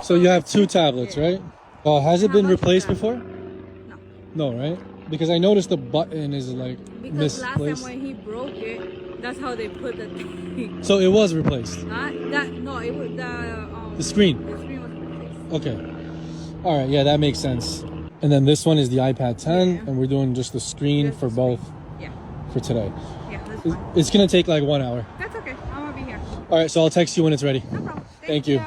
So you have two tablets, right? Has it been replaced before? No. No, right? Because I noticed the button is like Because last time misplaced. when he broke it, that's how they put the thing. So it was replaced. It was The screen. The screen was replaced. Okay. All right. Yeah, that makes sense. And then this one is the iPad 10, Yeah. and we're doing just the screen Just for the both Yeah. for today. Yeah, that's fine. It's gonna take like 1 hour. That's okay. I'm gonna be here. All right. So I'll text you when it's ready. No problem. Thank you.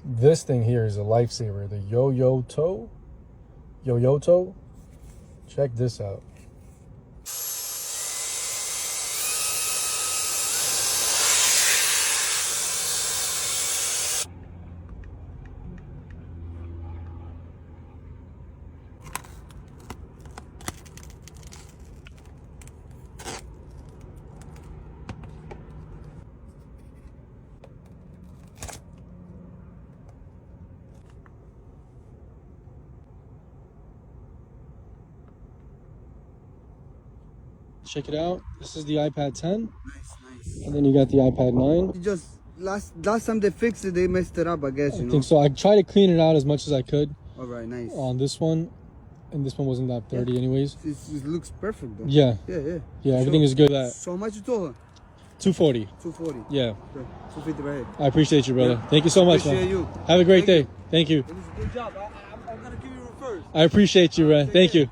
This thing here is a lifesaver. The Yoyoto. Yoyoto. Check this out. Check it out. This is the iPad 10. Nice. And then you got the iPad 9. Just last time they fixed it, they messed it up, I guess, I think so. I tried to clean it out as much as I could All right, nice. on this one. And this one wasn't that dirty anyways. It looks perfect, though. Yeah. Yeah. Everything is good. So much you told her? 240. 240. Yeah. Okay. 250 right here. I appreciate you, brother. Thank you so much, Appreciate man. you. Have a great Thank day. Thank you. It was a good job. I'm gonna give you first. I appreciate you, man. Thank you.